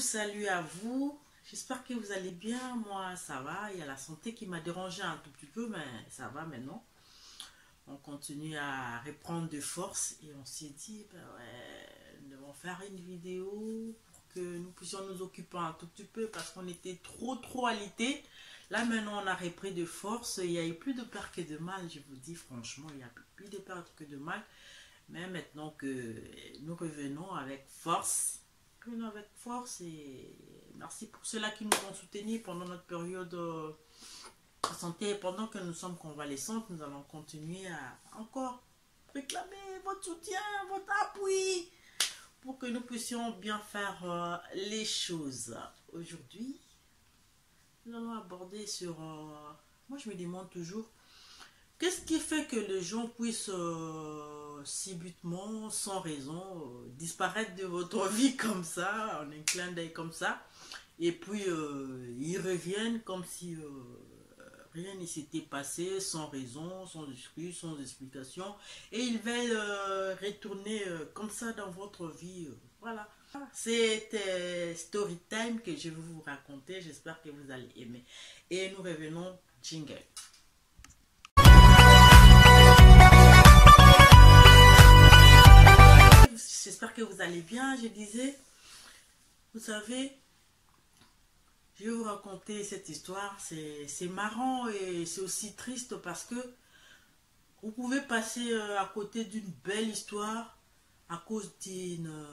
salut à vous. J'espère que vous allez bien. Moi, ça va. Il y a la santé qui m'a dérangé un tout petit peu, mais ça va maintenant. On continue à reprendre de force et on s'est dit, ben ouais, nous devons faire une vidéo pour que nous puissions nous occuper un tout petit peu parce qu'on était trop alité. Là, maintenant, on a repris de force. Il n'y a eu plus de peur que de mal, je vous dis franchement. Il n'y a plus de peur que de mal. Mais maintenant que nous revenons avec force, et merci pour ceux-là qui nous ont soutenus pendant notre période de santé. Pendant que nous sommes convalescentes, nous allons continuer à encore réclamer votre soutien, votre appui pour que nous puissions bien faire les choses. Aujourd'hui, nous allons aborder sur... moi, je me demande toujours, qu'est-ce qui fait que les gens puissent subitement, sans raison, disparaître de votre vie comme ça, en un clin d'œil comme ça, et puis ils reviennent comme si rien ne s'était passé, sans raison, sans excuse, sans explication, et ils veulent retourner comme ça dans votre vie. Voilà. C'est story time que je vais vous raconter, j'espère que vous allez aimer. Et nous revenons, jingle. J'espère que vous allez bien. Je disais, vous savez, je vais vous raconter cette histoire. C'est marrant et c'est aussi triste parce que vous pouvez passer à côté d'une belle histoire à cause d'une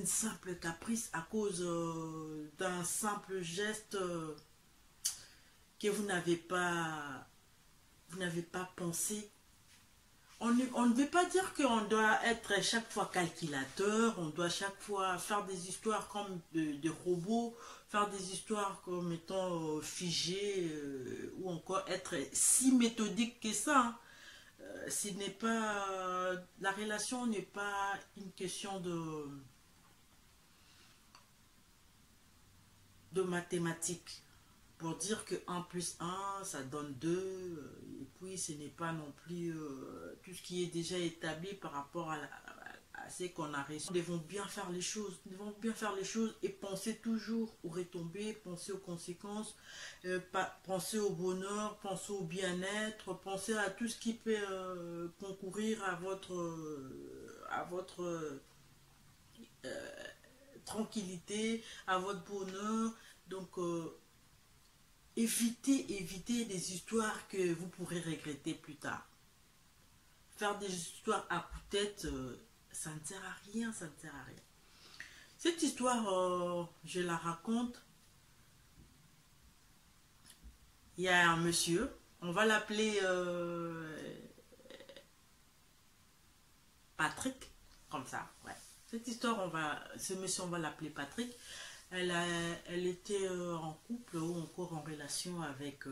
simple caprice, à cause d'un simple geste que vous n'avez pas pensé. On ne veut pas dire qu'on doit être chaque fois calculateur, on doit chaque fois faire des histoires comme de robots, faire des histoires comme étant figées, ou encore être si méthodique que ça. Hein. Ce n'est pas, la relation n'est pas une question de mathématiques. Pour dire que 1 plus 1, ça donne 2, et puis ce n'est pas non plus tout ce qui est déjà établi par rapport à ce qu'on a reçu. Nous devons bien faire les choses, et penser toujours aux retombées, penser aux conséquences, penser au bonheur, penser au bien-être, penser à tout ce qui peut concourir à votre tranquillité, à votre bonheur. Donc, évitez des histoires que vous pourrez regretter plus tard. Faire des histoires à coup-tête, ça ne sert à rien, ça ne sert à rien. Cette histoire, je la raconte. Il y a un monsieur, on va l'appeler Patrick, comme ça, ouais. Cette histoire, ce monsieur, on va l'appeler Patrick. Elle était en couple ou encore en relation avec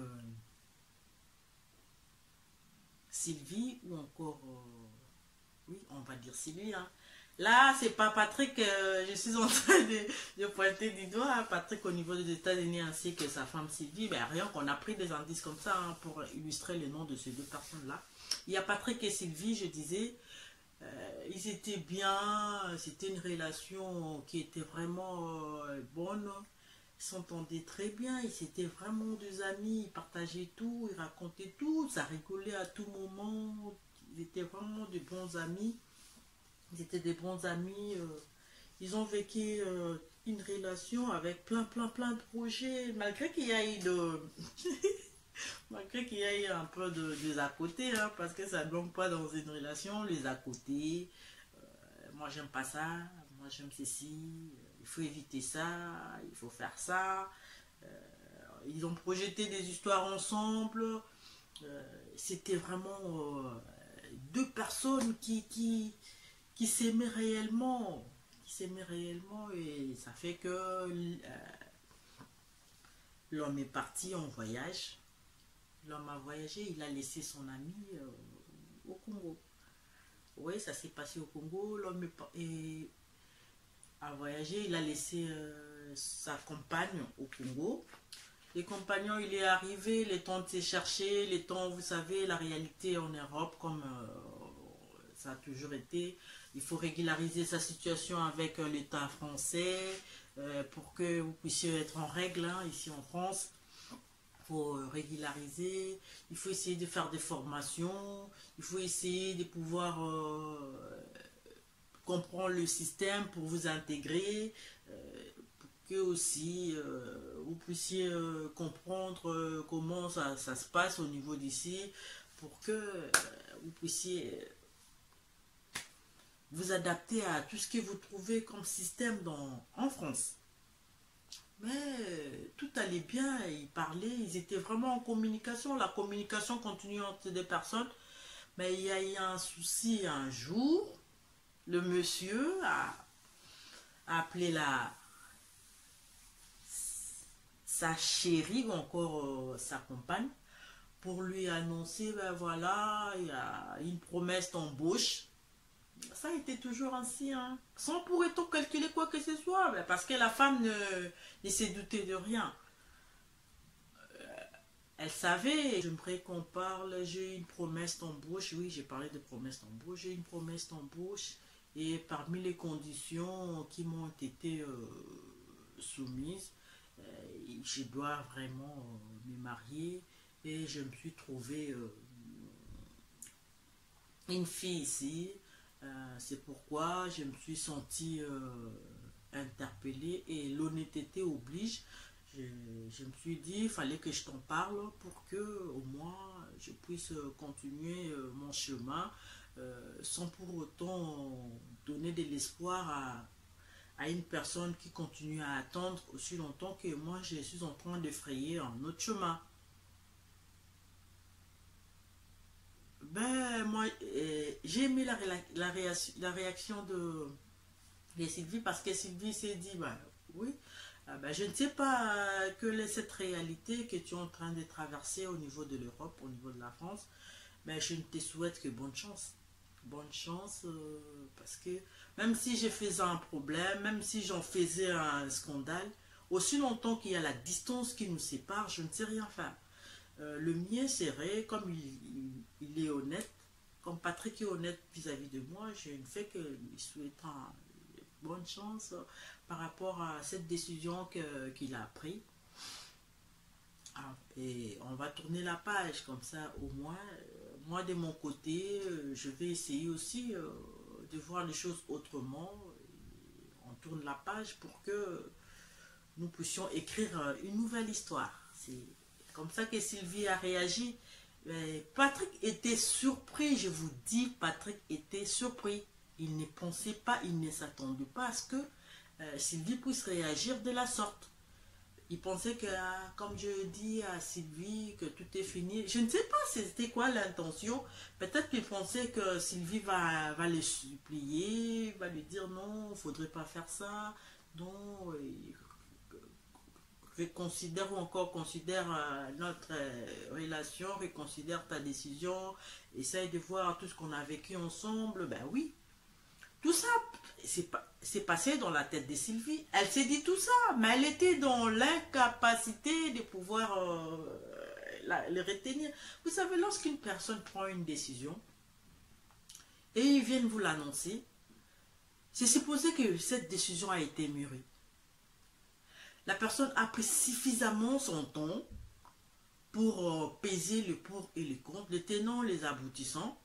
Sylvie, ou encore, oui, on va dire Sylvie. Hein. Là, c'est pas Patrick, je suis en train de pointer du doigt, hein, Patrick au niveau des États-Unis ainsi que sa femme Sylvie. Ben, rien qu'on a pris des indices comme ça hein, pour illustrer le nom de ces deux personnes-là. Il y a Patrick et Sylvie, je disais. Ils étaient bien, c'était une relation qui était vraiment bonne, ils s'entendaient très bien, ils étaient vraiment des amis, ils partageaient tout, ils racontaient tout, ça rigolait à tout moment, ils étaient vraiment de bons amis, ils ont vécu une relation avec plein de projets, malgré qu'il y a eu malgré qu'il y ait un peu des à côté, hein, parce que ça ne bloque pas dans une relation, les à côté. Moi, j'aime pas ça, moi, j'aime ceci, il faut éviter ça, il faut faire ça. Ils ont projeté des histoires ensemble. C'était vraiment deux personnes qui s'aimaient réellement. Et ça fait que l'homme est parti en voyage. L'homme a voyagé, il a laissé son ami au Congo. Oui, ça s'est passé au Congo. L'homme a voyagé, il a laissé sa compagne au Congo. Les compagnons, il est arrivé, les temps de se chercher, les temps, vous savez, la réalité en Europe, comme ça a toujours été. Il faut régulariser sa situation avec l'État français pour que vous puissiez être en règle hein, ici en France. Il faut régulariser, il faut essayer de faire des formations, il faut essayer de pouvoir comprendre le système pour vous intégrer, pour que aussi vous puissiez comprendre comment ça se passe au niveau d'ici, pour que vous puissiez vous adapter à tout ce que vous trouvez comme système en France. Mais tout allait bien, ils parlaient, ils étaient vraiment en communication, la communication continue entre des personnes. Mais il y a eu un souci un jour, le monsieur a appelé sa chérie ou encore sa compagne pour lui annoncer, ben voilà, il y a une promesse d'embauche. Ça a été toujours ainsi, hein, sans pour autant calculer quoi que ce soit, ben parce que la femme ne s'est doutée de rien. Elle savait, j'aimerais qu'on parle, j'ai une promesse d'embauche, oui j'ai parlé de promesse d'embauche, j'ai une promesse d'embauche et parmi les conditions qui m'ont été soumises, je dois vraiment me marier et je me suis trouvé une fille ici, c'est pourquoi je me suis sentie interpellée et l'honnêteté oblige. Je me suis dit, il fallait que je t'en parle pour que au moins je puisse continuer mon chemin sans pour autant donner de l'espoir à une personne qui continue à attendre aussi longtemps que moi je suis en train de frayer un autre chemin. Ben, moi, j'ai aimé la réaction de Sylvie parce que Sylvie s'est dit, ben, oui, ben, je ne sais pas quelle est cette réalité que tu es en train de traverser au niveau de l'Europe, au niveau de la France, mais je ne te souhaite que bonne chance. Bonne chance parce que même si je faisais un problème, même si j'en faisais un scandale, aussi longtemps qu'il y a la distance qui nous sépare, je ne sais rien faire. Le mien serait, comme il est honnête, comme Patrick est honnête vis-à-vis de moi, je ne fais que lui souhaiter bonne chance par rapport à cette décision qu'il a prise. Et on va tourner la page comme ça au moins. Moi de mon côté, je vais essayer aussi de voir les choses autrement. On tourne la page pour que nous puissions écrire une nouvelle histoire. C'est comme ça que Sylvie a réagi. Patrick était surpris, je vous dis, Patrick était surpris. Il ne pensait pas, il ne s'attendait pas à ce que Sylvie puisse réagir de la sorte. Il pensait que, comme je dis à Sylvie, que tout est fini. Je ne sais pas c'était quoi l'intention. Peut-être qu'il pensait que Sylvie va le supplier, va lui dire non, il ne faudrait pas faire ça. Non, reconsidère ou encore considère notre relation, reconsidère ta décision, essaye de voir tout ce qu'on a vécu ensemble. Ben oui, tout ça, c'est passé dans la tête de Sylvie. Elle s'est dit tout ça, mais elle était dans l'incapacité de pouvoir le retenir. Vous savez, lorsqu'une personne prend une décision et ils viennent vous l'annoncer, c'est supposé que cette décision a été mûrie. La personne a pris suffisamment son temps pour peser le pour et le contre, les tenants, les aboutissants.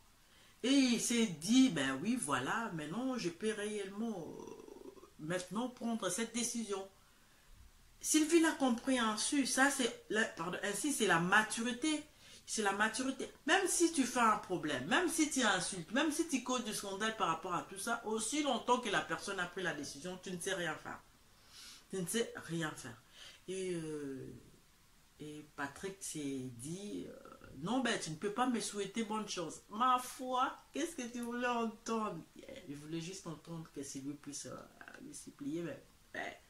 Et il s'est dit, ben oui, voilà, maintenant je peux réellement maintenant prendre cette décision. Sylvie l'a compris ainsi, ça c'est ainsi c'est la maturité. C'est la maturité. Même si tu fais un problème, même si tu insultes, même si tu causes du scandale par rapport à tout ça, aussi longtemps que la personne a pris la décision, tu ne sais rien faire. Tu ne sais rien faire. Et Patrick s'est dit, non, ben, tu ne peux pas me souhaiter bonne chance. Ma foi, qu'est-ce que tu voulais entendre? Il voulait juste entendre que Sylvie puisse lui supplier, mais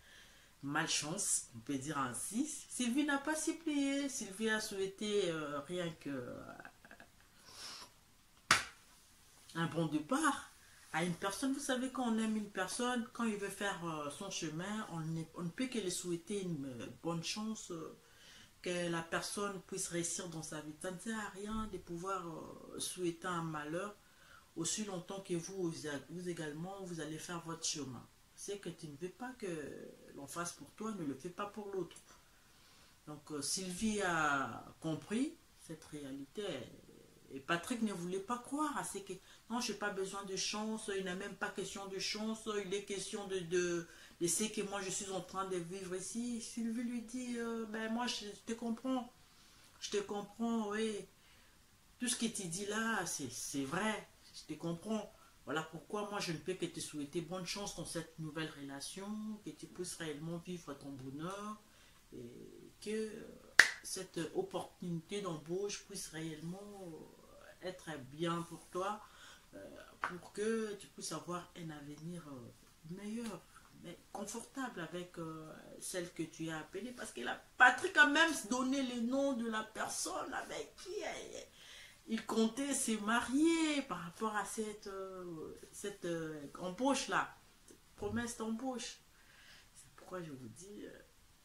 malchance, on peut dire ainsi. Sylvie n'a pas supplié. Sylvie a souhaité rien que un bon départ à une personne. Vous savez, quand on aime une personne, quand il veut faire son chemin, on ne peut que lui souhaiter une bonne chance, que la personne puisse réussir dans sa vie. Ça ne sert à rien de pouvoir souhaiter un malheur aussi longtemps que vous également, vous allez faire votre chemin. C'est que tu ne veux pas que l'on fasse pour toi, ne le fais pas pour l'autre. Donc Sylvie a compris cette réalité et Patrick ne voulait pas croire à ce que non, je n'ai pas besoin de chance, il n'a même pas question de chance, il est question de ce que moi je suis en train de vivre ici. Sylvie lui dit ben moi je te comprends, oui. Tout ce que tu dis là, c'est vrai, je te comprends. Voilà pourquoi moi je ne peux que te souhaiter bonne chance dans cette nouvelle relation, que tu puisses réellement vivre ton bonheur et que cette opportunité d'embauche puisse réellement être bien pour toi, pour que tu puisses avoir un avenir meilleur, mais confortable avec celle que tu as appelée. Parce que Patrick a même donné le nom de la personne avec qui il comptait se marier par rapport à cette embauche-là, cette promesse d'embauche. C'est pourquoi je vous dis,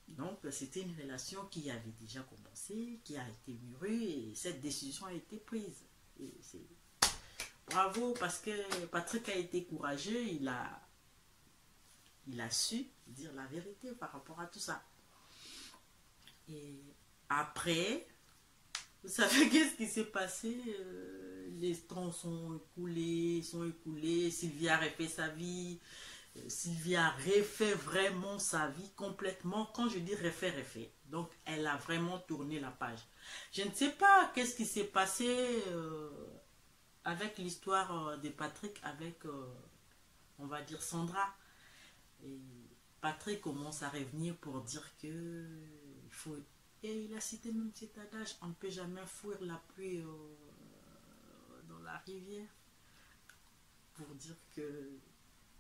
donc c'était une relation qui avait déjà commencé, qui a été mûrie et cette décision a été prise. Et bravo parce que Patrick a été courageux, il a su dire la vérité par rapport à tout ça. Et après, vous savez qu'est-ce qui s'est passé? Les temps sont écoulés, Sylvia a refait sa vie. Sylvia a refait vraiment sa vie complètement. Quand je dis refait. Donc, elle a vraiment tourné la page. Je ne sais pas qu'est-ce qui s'est passé avec l'histoire de Patrick, avec, on va dire, Sandra. Et Patrick commence à revenir pour dire que il faut... Et il a cité même cet adage, on ne peut jamais fuir la pluie dans la rivière. Pour dire que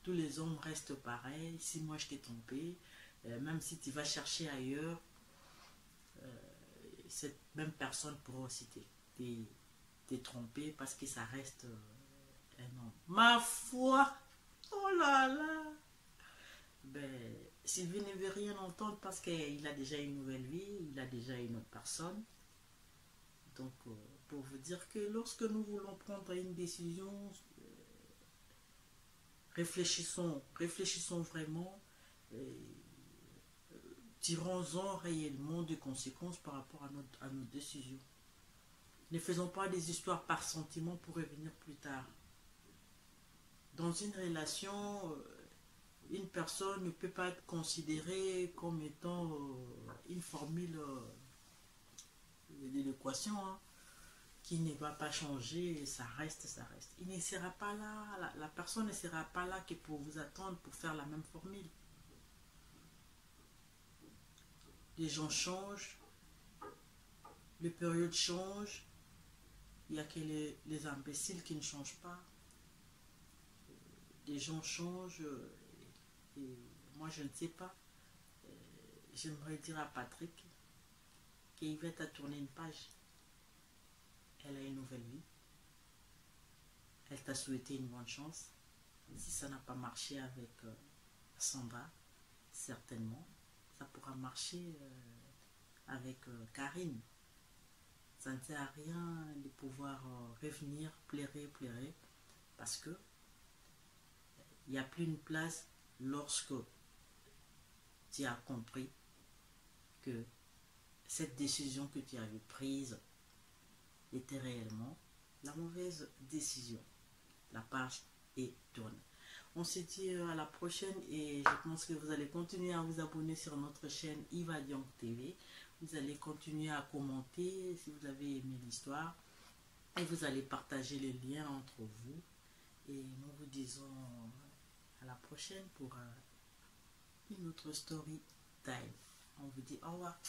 tous les hommes restent pareils. Si moi je t'ai trompé, même si tu vas chercher ailleurs, cette même personne pourra aussi te tromper parce que ça reste un homme. Ma foi, oh là là, ben, Sylvie ne veut rien entendre parce qu'il a déjà une nouvelle vie, il a déjà une autre personne. Donc, pour vous dire que lorsque nous voulons prendre une décision, réfléchissons vraiment, tirons-en réellement des conséquences par rapport à notre décision. Ne faisons pas des histoires par sentiment pour revenir plus tard. Dans une relation, une personne ne peut pas être considérée comme étant une formule de l'équation qui ne va pas changer, ça reste. Il ne sera pas là, la personne ne sera pas là que pour vous attendre pour faire la même formule. Les gens changent, les périodes changent, il n'y a que les imbéciles qui ne changent pas. Les gens changent et moi je ne sais pas. J'aimerais dire à Patrick qu'il va à tourner une page. Elle a une nouvelle vie. Elle t'a souhaité une bonne chance. Si ça n'a pas marché avec Sandra, certainement, ça pourra marcher avec Karine. Ça ne sert à rien de pouvoir revenir, pleurer, parce que il n'y a plus une place lorsque tu as compris que cette décision que tu avais prise était réellement la mauvaise décision. La page est tournée. On se dit à la prochaine et je pense que vous allez continuer à vous abonner sur notre chaîne Yva Diong TV. Vous allez continuer à commenter si vous avez aimé l'histoire et vous allez partager les liens entre vous. Et nous vous disons à la prochaine pour une autre story time. On vous dit au revoir.